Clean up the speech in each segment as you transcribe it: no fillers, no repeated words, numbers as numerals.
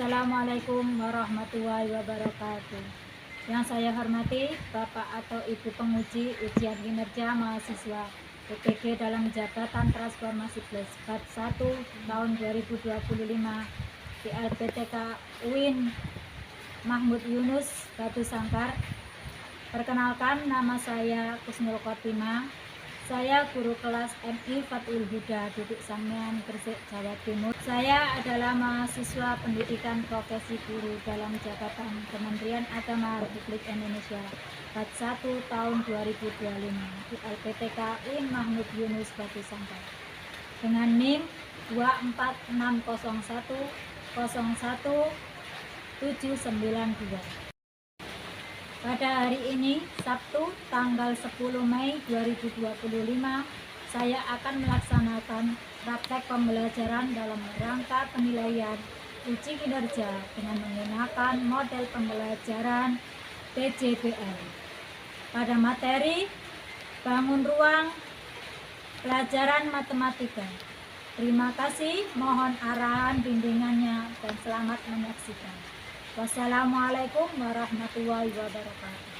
Assalamualaikum warahmatullahi wabarakatuh. Yang saya hormati Bapak atau Ibu penguji ujian kinerja mahasiswa UPG dalam jabatan transformasi plus bab 1 tahun 2025 di LPTK UIN Mahmud Yunus Batu Sangkar. Perkenalkan, nama saya Kusnul Khotimah. Saya guru kelas MI Fathul Huda, Duduk Sangmean, Gresik, Jawa Timur. Saya adalah mahasiswa pendidikan profesi guru dalam jabatan Kementerian Agama Republik Indonesia bab 1 tahun 2025 di LPTK UIN Mahmud Yunus Batu Sangkar dengan NIM 2460101 Pada hari ini, Sabtu, tanggal 10 Mei 2025, saya akan melaksanakan praktek pembelajaran dalam rangka penilaian uji kinerja dengan menggunakan model pembelajaran PJBL. Pada materi, bangun ruang pelajaran matematika. Terima kasih, mohon arahan bimbingannya dan selamat menyaksikan. Wassalamualaikum warahmatullahi wabarakatuh.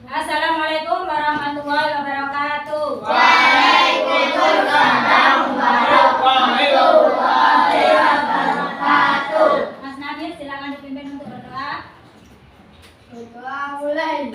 Assalamualaikum warahmatullahi wabarakatuh. Waalaikumsalam warahmatullahi wabarakatuh. Mas Nabil, silakan dipimpin untuk berdoa. Berdoa mulai.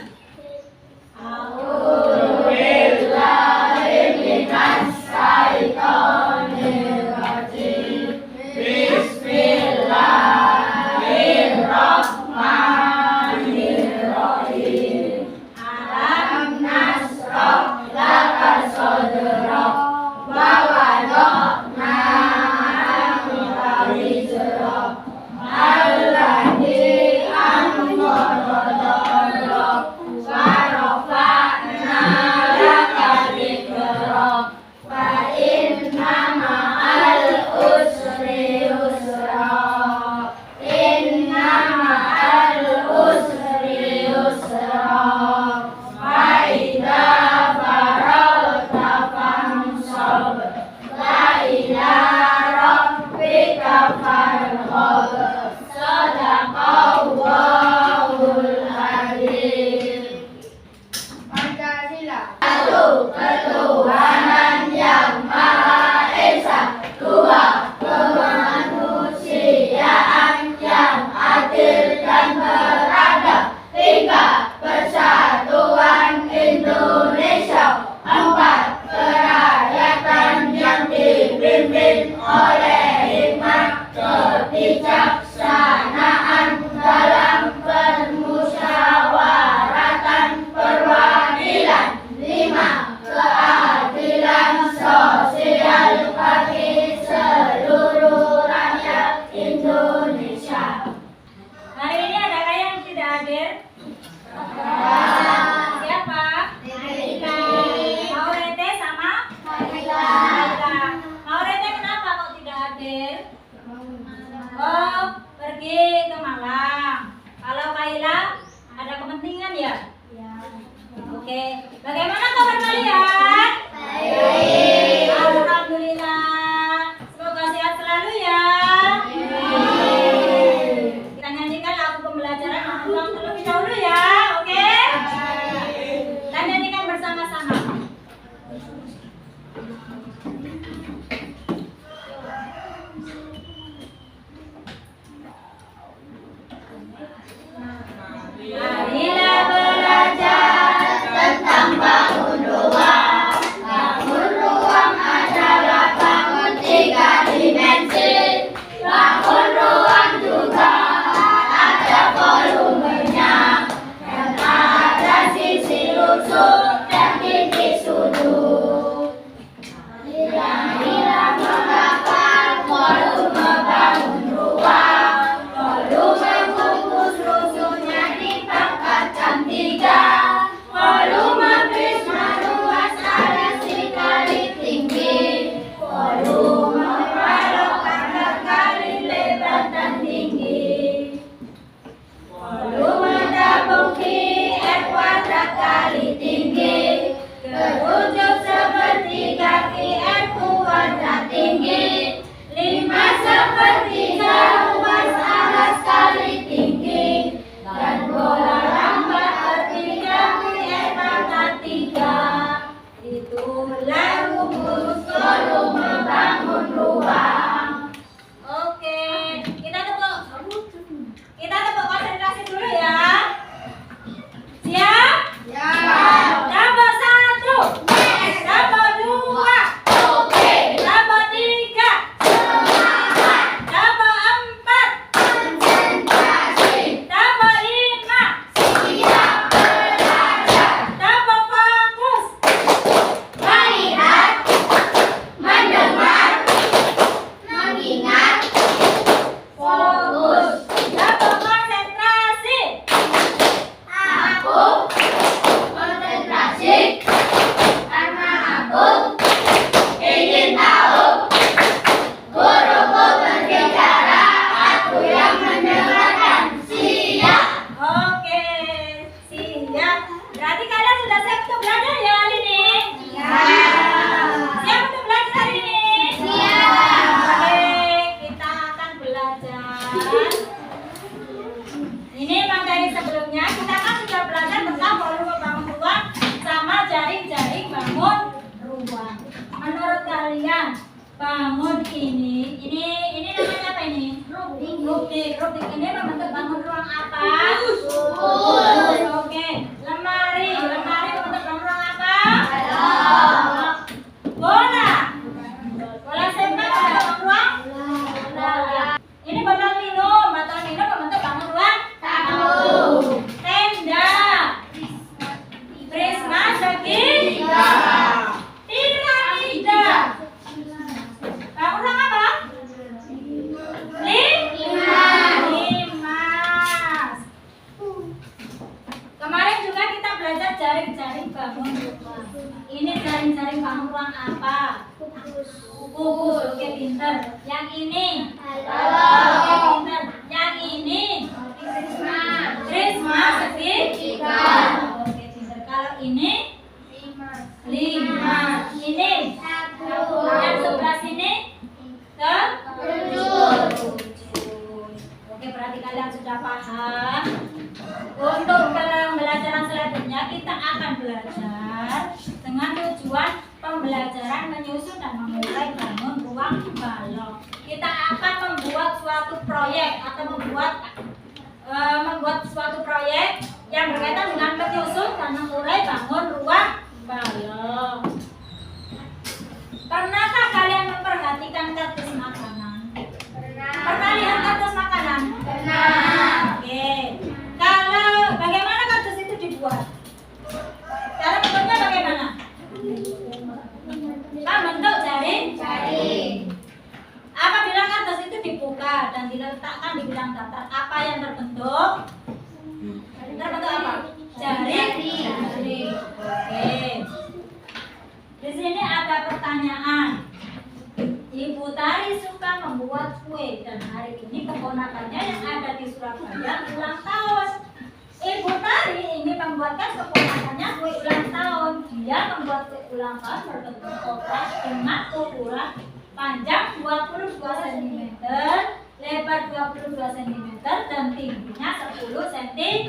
Pergi ke Malang. Kalau Kaila ada kepentingan ya? Oke. Bagaimana kabar kalian? Baik. Alhamdulillah. Semoga sehat selalu ya. Kita nyanyikan lagu pembelajaran ulang terlebih dahulu ya. Oke? Kita nyanyikan bersama-sama. Marilah belajar tentang bangun ruang Kubus. Oke, pinter. Yang ini. Halo. Oke, pinter. Yang ini. Christmas. Segitiga. Oke, pinter. Kalau ini. 5. Ini. 1. Yang sebelah sini. 7. Oke, berarti kalian sudah paham. Untuk pembelajaran selanjutnya kita akan belajar dengan tujuan pembelajaran menyusun dan memulai bangun ruang balok. Kita akan membuat suatu proyek atau membuat suatu proyek yang berkaitan dengan menyusun dan memulai bangun ruang balok. Pernahkah kalian memperhatikan kardus makanan? Pernah lihat kardus makanan? Pernah. Oke. Kalau bagaimana kardus itu dibuat? Cara bentuknya bagaimana? Bentuk jaring. Apabila kardus itu dibuka dan diletakkan di bidang datar, apa yang terbentuk? Terbentuk apa? Jaring. Oke. Di sini ada pertanyaan. Ibu Tari suka membuat kue dan hari ini keponakannya yang ada di Surabaya ulang tahun. Ibu Tari ingin membuatkan keponakannya kue ulang tahun. Dia membuat kue ulang tahun berbentuk kotak dengan ukuran panjang 22 cm, lebar 22 cm dan tingginya 10 cm.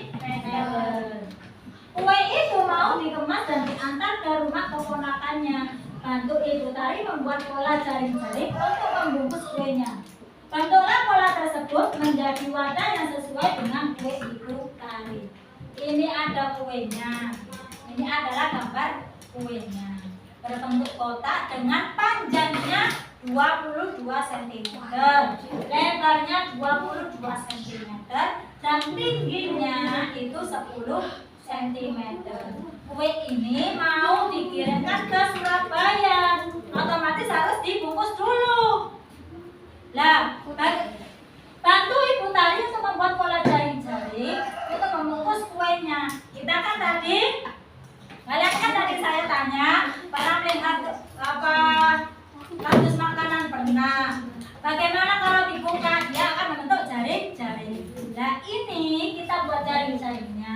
Kue itu mau dikemas dan diantar ke rumah keponakannya. Bantu Ibu Tari membuat pola jaring-jaring untuk membungkus kuenya. Bentuklah pola tersebut menjadi wadah yang sesuai dengan kue Ibu Tari. Ini ada kuenya. Ini adalah gambar kuenya. Berbentuk kotak dengan panjangnya 22 cm, lebarnya 22 cm dan tingginya itu 10 cm. Kue ini mau dikirimkan ke Surabaya, otomatis harus dibungkus dulu. Lah, bantu Ibu Tari untuk membuat pola jaring-jaring untuk membungkus kuenya. Kita kan tadi, kalian kan tadi saya tanya, pernah melihat apa kardus makanan pernah. Bagaimana kalau dibuka? Dia akan membentuk jaring-jaring. Nah, ini kita buat jaring-jaringnya,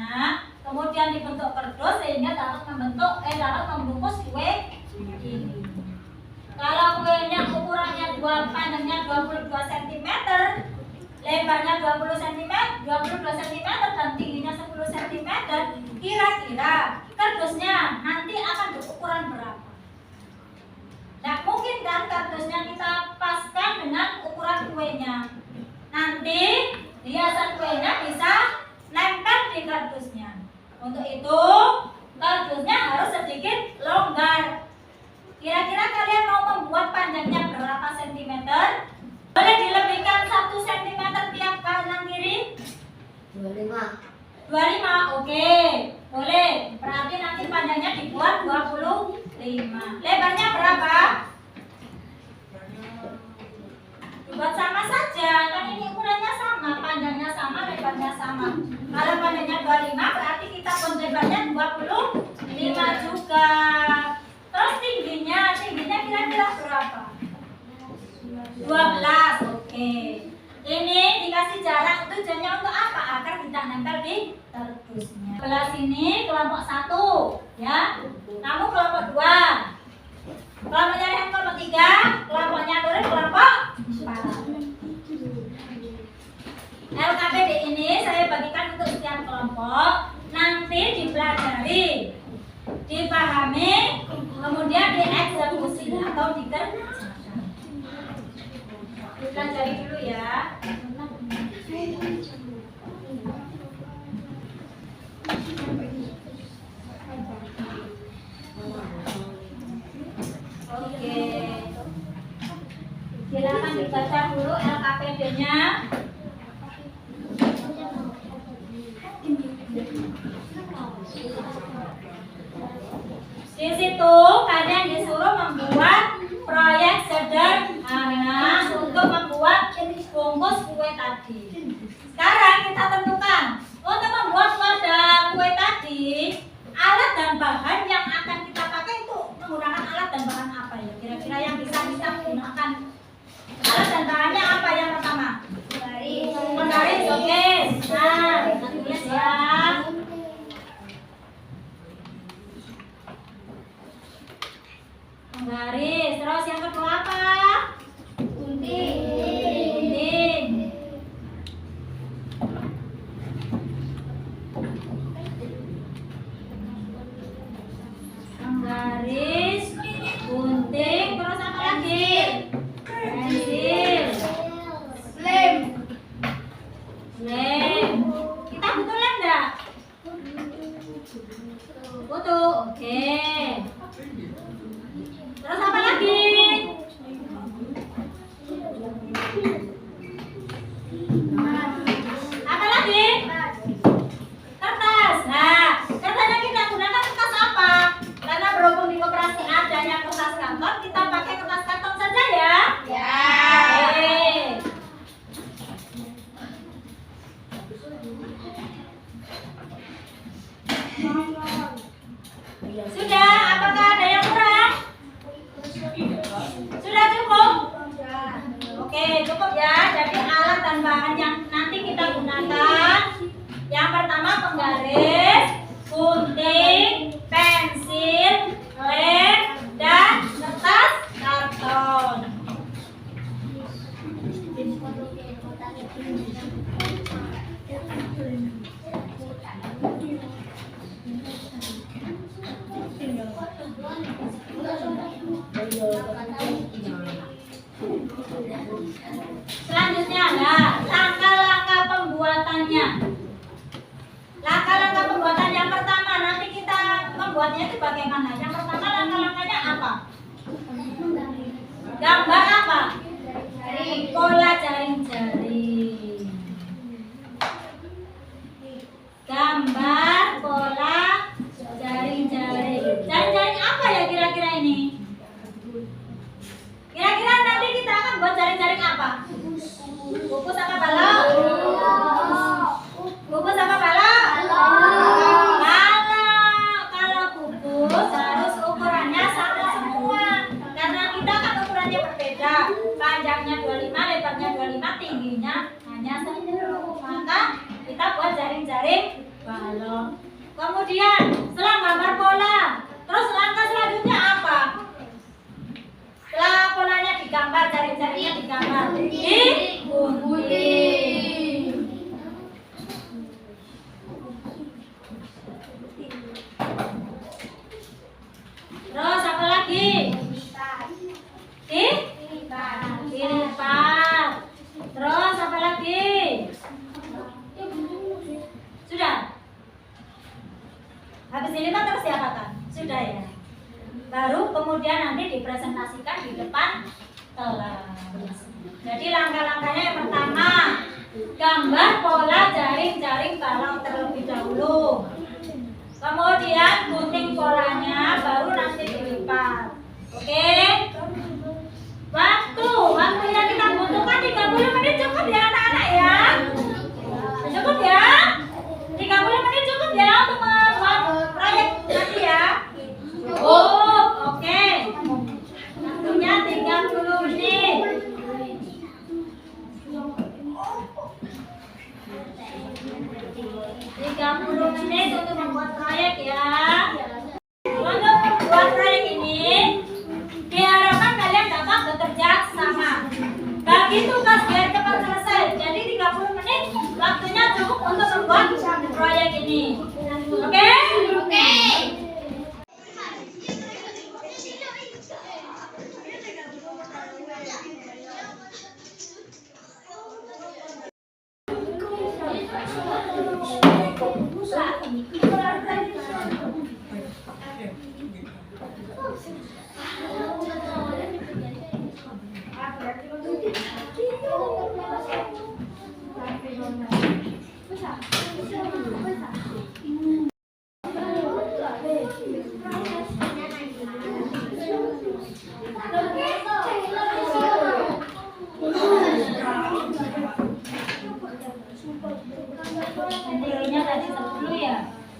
kemudian dibentuk kardus sehingga dapat membungkus kue ini. Kalau kuenya ukurannya panjangnya 22 cm, lebarnya 22 cm dan tingginya 10 cm, kira-kira kardusnya nanti akan berukuran berapa? Nah, mungkin kan kardusnya kita paskan dengan ukuran kuenya. Nanti hiasan kuenya bisa nempel di kardusnya. Untuk itu, kardusnya harus sedikit longgar. Kira-kira kalian mau membuat panjangnya berapa sentimeter? Boleh dilebihkan 1 cm tiap kanan kiri? 25, oke. Boleh. Berarti nanti panjangnya dibuat 25. Lebarnya berapa? Dibuat sama saja. Kan ini ukurannya sama, panjangnya sama, lebarnya sama. Kalau panjangnya 25 berarti kita pun lebarnya 25 juga. Terus tingginya kira-kira berapa? 12, oke. Ini dikasih jarak tujuannya untuk apa? Agar tidak nempel di kardusnya. Sebelah sini kelompok 1, ya. Kamu kelompok 2. Kelompoknya yang kelompok 3, kelompoknya Nurul kelompok 4. LKPD ini saya bagikan untuk sekian kelompok. Nanti dipelajari, dipahami, kemudian dieksekusi atau dikerjakan. Dipelajari dulu ya. Oke. Silakan dibaca dulu LKPD-nya. Di situ kalian disuruh membuat proyek sederhana untuk membuat bungkus kue tadi. Sekarang kita tentukan untuk membuat wadah kue tadi, alat dan bahan yang akan kita pakai itu menggunakan alat dan bahan apa ya? Kira-kira yang bisa kita gunakan Penggaris. Terus yang kedua apa? Gunting. Gunting. Penggaris, gunting, terus apa lagi? Pensil. Lem. Lem. Kita butuh lem enggak? Butuh. Oke. Terus apa lagi? Apa lagi? Kertas. Nah, kertasnya kita gunakan kertas apa? Karena berhubung di koperasi adanya kertas kanton, kita pakai kertas kanton saja ya. Ya. Oke. Sudah, apakah ada yang kurang? Sudah cukup? Oke, cukup ya. Jadi alat dan bahan yang nanti kita gunakan, yang pertama penggaris, gunting, pensil, lem, dan kertas karton. Selanjutnya adalah langkah-langkah pembuatannya. Langkah-langkah pembuatan yang pertama, nanti kita membuatnya itu bagaimana? Yang pertama langkah-langkahnya apa? Gambar apa? Pola jaring-jaring. Gambar pola jaring-jaring. Jaring-jaring apa ya kira-kira ini? Kira-kira nanti kita akan buat jaring-jaring apa? Kukus apa balok? Kukus apa balok? Kalau kukus harus ukurannya sama semua. Karena kita kan ukurannya berbeda. Panjangnya 25, lebarnya 25, tingginya hanya 10. Maka kita buat jaring-jaring balok. Kemudian setelah gambar pola, terus langkah selanjutnya apa? Setelah polanya digambar, jaring-jaringnya digambar, digunting. Terus apa lagi? Dilipat. Terus apa lagi? Sudah? Habis dilipat terus diapakan? Sudah ya? Baru kemudian nanti dipresentasikan di depan kelas. Jadi langkah-langkahnya yang pertama, gambar pola jaring-jaring balok terlebih dahulu. Kemudian gunting polanya, baru nanti dilipat. Oke? Waktu yang kita butuhkan 30 menit cukup ya anak-anak ya? Cukup ya? 30 menit cukup ya untuk membuat proyek nanti ya? Cukup, oke. Waktunya 30 menit. 30 menit untuk membuat proyek ya. Untuk membuat proyek ini diharapkan kalian dapat bekerja sama. Bagi tugas biar cepat selesai. Jadi 30 menit waktunya cukup untuk membuat proyek ini. Oke? Oke. Nilainya tadi 10 ya.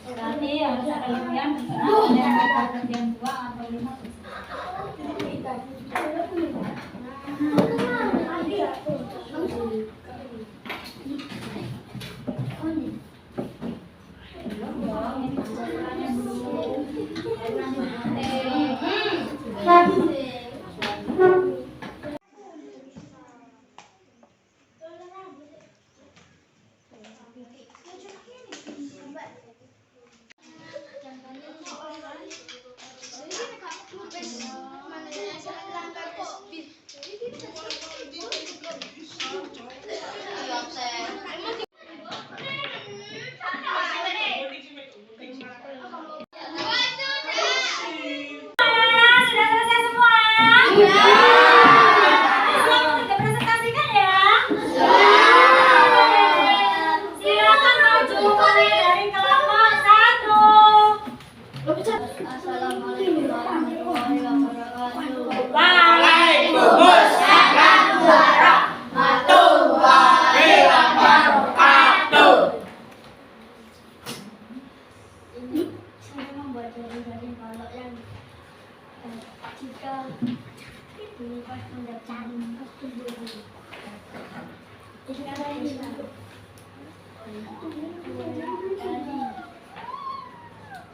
Berarti harus ada lebihan ada lebihan 2 atau 5. Hmm.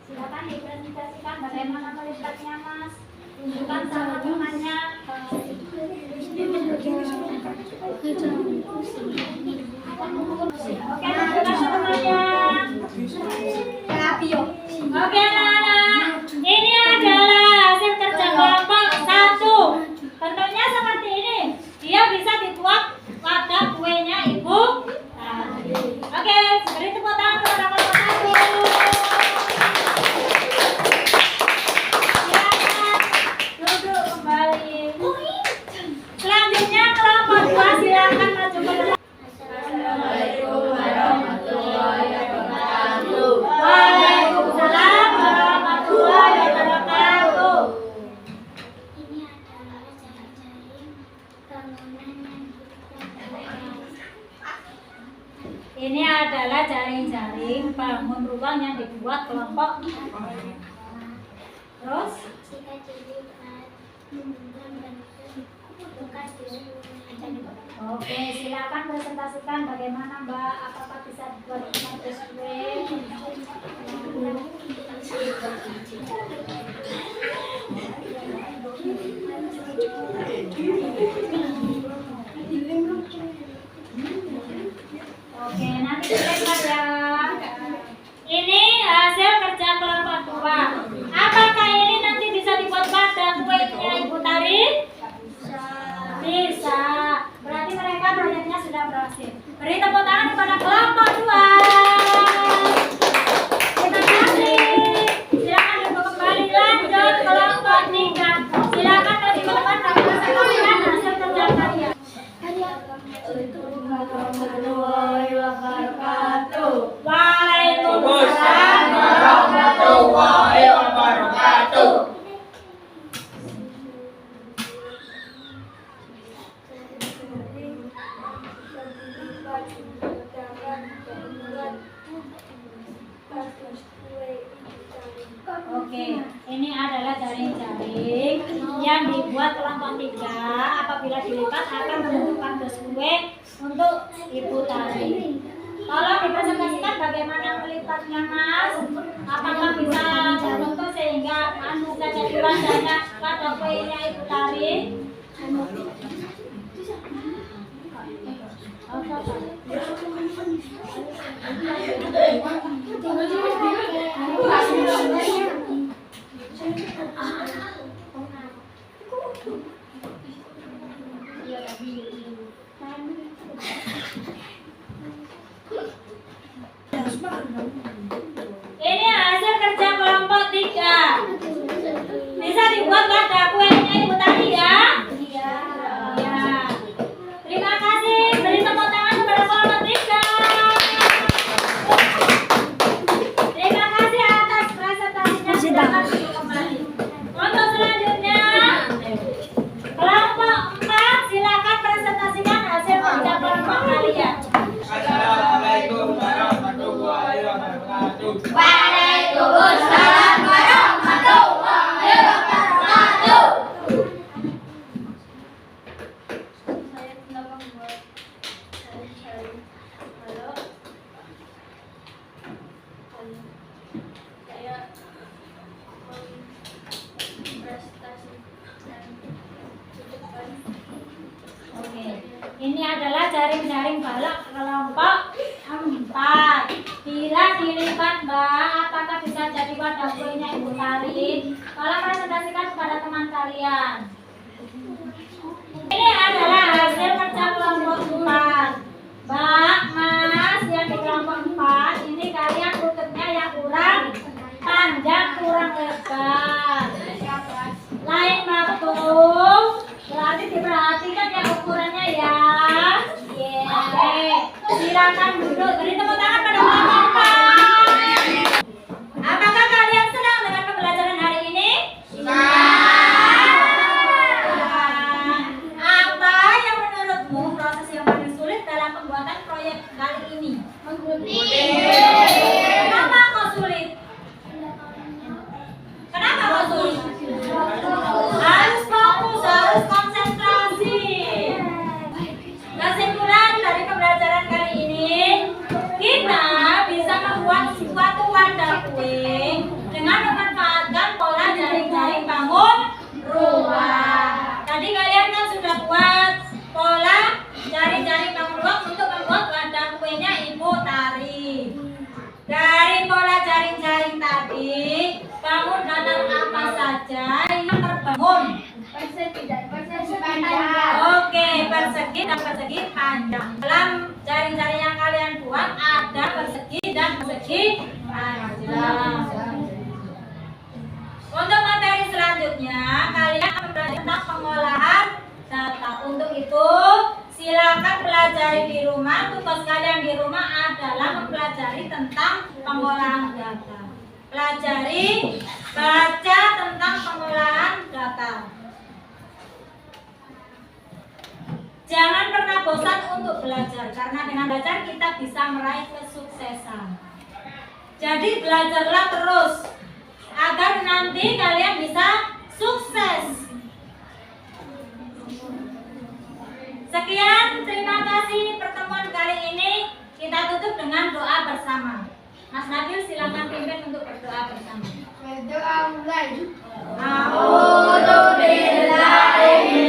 Silakan dipresentasikan bagaimana melihatnya, Mas. Tunjukkan sama temannya. Oke, tunjukkan temannya. Oke, anak-anak. Ini adalah hasil kerja kelompok 1. Bentuknya seperti ini. Dia bisa dibuat pada kuenya Ibu. Oke, beri tepuk tangan kepada kelompok 1. Silakan duduk kembali. Selanjutnya kelompok 2 silakan maju ke depan. Assalamualaikum warahmatullahi wabarakatuh. Waalaikumsalam warahmatullahi wabarakatuh. Ini adalah jaring-jaring bangunan rumah yang dibuat kelompok. Ini adalah jaring-jaring bangun rumah yang dibuat kelompok. Terus oke, silakan presentasikan bagaimana Mbak, apakah bisa dibuat kardus kue? Oke, nanti dilempar ya. Ini hasil kerja kelompok 2. Apakah ini nanti bisa dibuat pada kuenya Ibu Tari? Bisa. Berarti mereka proyeknya sudah berhasil. Beri tepuk tangan kepada kelompok 2. Terima kasih. Silakan duduk kembali, lanjut kelompok 3. Silakan maju ke depan kami presentasikan hasil kerja kalian. Warahmatullahi wabarakatuh. Waalaikumsalam warahmatullahi wabarakatuh. Oke, ini adalah jaring-jaring yang dibuat kelompok 3. Apabila dilipat akan membentuk kardus kue untuk Ibu Tari. Tolong dipresentasikan bagaimana melipatnya, Mas. Apakah bisa terbentuk sehingga bisa jadi wajahnya pada kuenya Ibu Tari? Ini hasil kerja kelompok 3. Bisa dibuat pada kuenya Ibu Tari ya? Iya. Terima kasih. Beri tepuk tangan kepada kelompok 3. Terima kasih atas presentasinya. Silakan duduk kembali. Untuk selanjutnya, kelompok 4 silakan presentasikan hasil kerja kelompok kalian. Assalamualaikum warahmatullahi wabarakatuh. Waalaikumsalam warahmatullahi wabarakatuh. Saya sedang membuat jaring-jaring balok. Saya mempresentasikan di depan. Oke, ini adalah jaring-jaring balok kelompok 4. Bila dilipat Mbak, apakah bisa jadi wadah kuenya Ibu Tari? Tolong presentasikan kepada teman kalian. Ini adalah hasil kerja kelompok 4. Mbak, Mas, yang di kelompok 4, ini kalian lututnya yang kurang panjang, kurang lebar. Lain waktu, berarti diperhatikan ya ukurannya ya. Silakan duduk. Beri tepuk tangan pada kelompok 4. Apakah kalian senang dengan pembelajaran hari ini? Apa yang menurutmu proses yang paling sulit dalam pembuatan proyek kali ini? Kenapa kok sulit? Kenapa kok sulit? Harus fokus, harus konsentrasi. Kesimpulan dari pembelajaran kali ini, kita persegi dan persegi panjang. Dalam jaring-jaring yang kalian buat ada persegi dan persegi panjang. Untuk materi selanjutnya, kalian akan belajar tentang pengolahan data. Untuk itu, silakan pelajari di rumah. Tugas kalian di rumah adalah mempelajari tentang pengolahan data. Pelajari, baca tentang pengolahan data. Jangan pernah bosan untuk belajar, karena dengan belajar kita bisa meraih kesuksesan. Jadi belajarlah terus agar nanti kalian bisa sukses. Sekian, terima kasih pertemuan kali ini. Kita tutup dengan doa bersama. Mas Nabil silakan pimpin untuk berdoa bersama. Berdoa mulai. A'udzu billahi